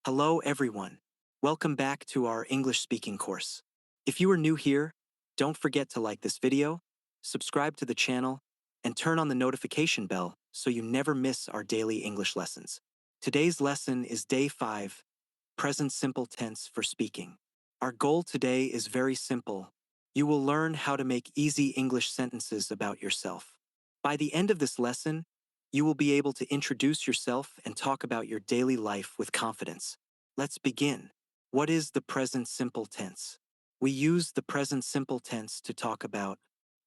Hello everyone. Welcome back to our English speaking course. If you are new here, don't forget to like this video, subscribe to the channel, and turn on the notification bell so you never miss our daily English lessons. Today's lesson is Day 5, Present Simple Tense for Speaking. Our goal today is very simple. You will learn how to make easy English sentences about yourself. By the end of this lesson, you will be able to introduce yourself and talk about your daily life with confidence. Let's begin. What is the present simple tense? We use the present simple tense to talk about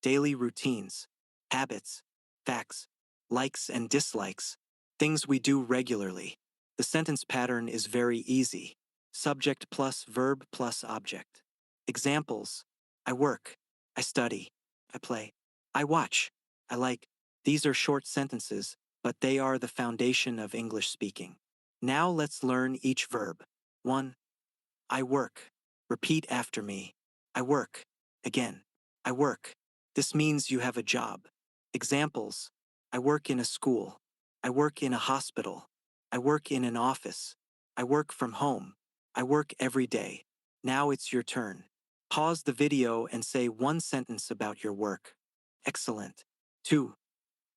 daily routines, habits, facts, likes and dislikes, things we do regularly. The sentence pattern is very easy. Subject plus verb plus object. Examples: I work, I study, I play, I watch, I like. These are short sentences, but they are the foundation of English speaking. Now let's learn each verb. 1. I work. Repeat after me. I work. Again. I work. This means you have a job. Examples: I work in a school. I work in a hospital. I work in an office. I work from home. I work every day. Now it's your turn. Pause the video and say one sentence about your work. Excellent. 2.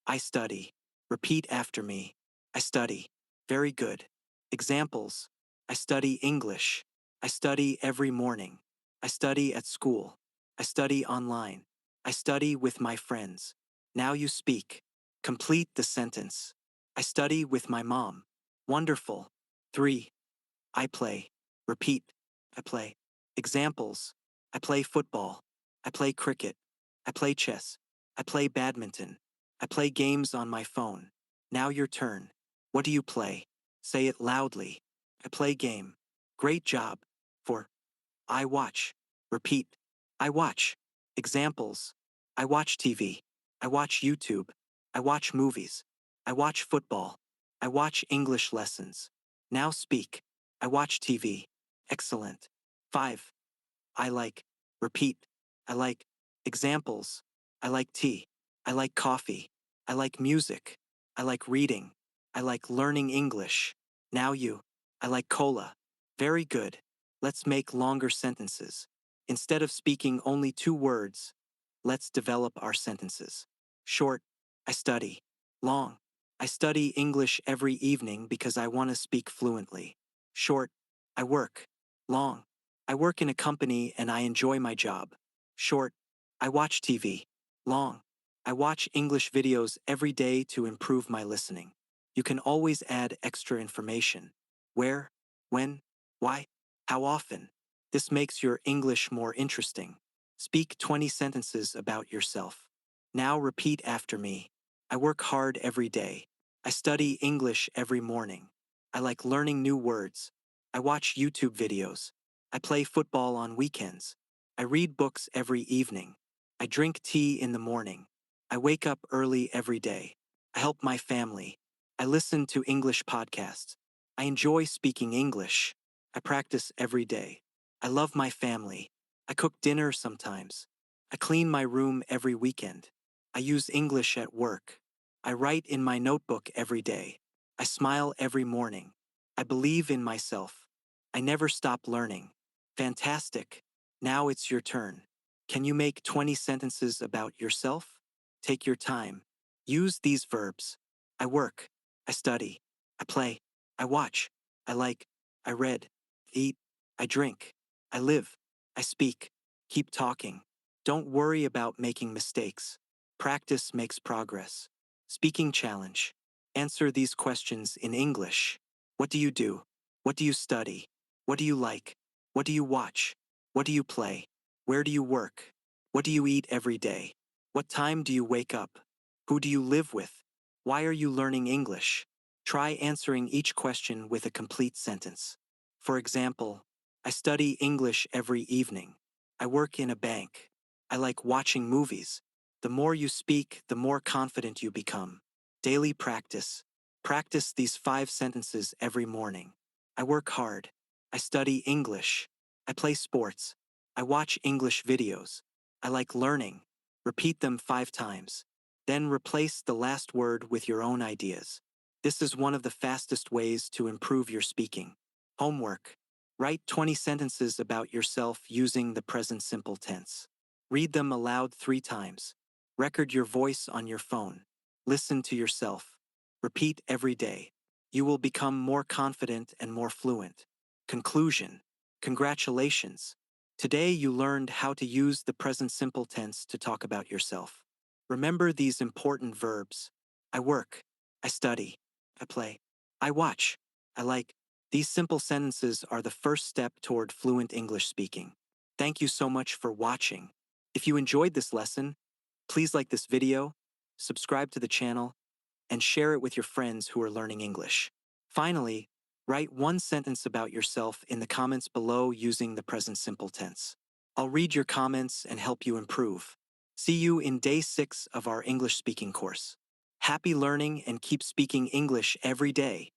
I study. Repeat after me. I study. Very good. Examples: I study English. I study every morning. I study at school. I study online. I study with my friends. Now you speak. Complete the sentence. I study with my mom. Wonderful. 3. I play. Repeat. I play. Examples: I play football. I play cricket. I play chess. I play badminton. I play games on my phone. Now your turn. What do you play? Say it loudly. I play game. Great job. 4. I watch. Repeat. I watch. Examples: I watch TV. I watch YouTube. I watch movies. I watch football. I watch English lessons. Now speak. I watch TV. Excellent. 5. I like. Repeat. I like. Examples: I like tea. I like coffee. I like music. I like reading. I like learning English. Now you. I like cola. Very good. Let's make longer sentences. Instead of speaking only 2 words, let's develop our sentences. Short: I study. Long: I study English every evening because I want to speak fluently. Short: I work. Long: I work in a company and I enjoy my job. Short: I watch TV. Long: I watch English videos every day to improve my listening. You can always add extra information. Where, when, why, how often. This makes your English more interesting. Speak 20 sentences about yourself. Now repeat after me. I work hard every day. I study English every morning. I like learning new words. I watch YouTube videos. I play football on weekends. I read books every evening. I drink tea in the morning. I wake up early every day. I help my family. I listen to English podcasts. I enjoy speaking English. I practice every day. I love my family. I cook dinner sometimes. I clean my room every weekend. I use English at work. I write in my notebook every day. I smile every morning. I believe in myself. I never stop learning. Fantastic. Now it's your turn. Can you make 20 sentences about yourself? Take your time. Use these verbs. I work. I study. I play. I watch. I like. I read. Eat. I drink. I live. I speak. Keep talking. Don't worry about making mistakes. Practice makes progress. Speaking challenge. Answer these questions in English. What do you do? What do you study? What do you like? What do you watch? What do you play? Where do you work? What do you eat every day? What time do you wake up? Who do you live with? Why are you learning English? Try answering each question with a complete sentence. For example, I study English every evening. I work in a bank. I like watching movies. The more you speak, the more confident you become. Daily practice. Practice these 5 sentences every morning. I work hard. I study English. I play sports. I watch English videos. I like learning. Repeat them 5 times. Then replace the last word with your own ideas. This is one of the fastest ways to improve your speaking. Homework. Write 20 sentences about yourself using the present simple tense. Read them aloud 3 times. Record your voice on your phone. Listen to yourself. Repeat every day. You will become more confident and more fluent. Conclusion. Congratulations. Today you learned how to use the present simple tense to talk about yourself. Remember these important verbs. I work. I study. I play. I watch. I like. These simple sentences are the first step toward fluent English speaking. Thank you so much for watching. If you enjoyed this lesson, please like this video, subscribe to the channel, and share it with your friends who are learning English. Finally, write 1 sentence about yourself in the comments below using the present simple tense. I'll read your comments and help you improve. See you in day 6 of our English speaking course. Happy learning and keep speaking English every day.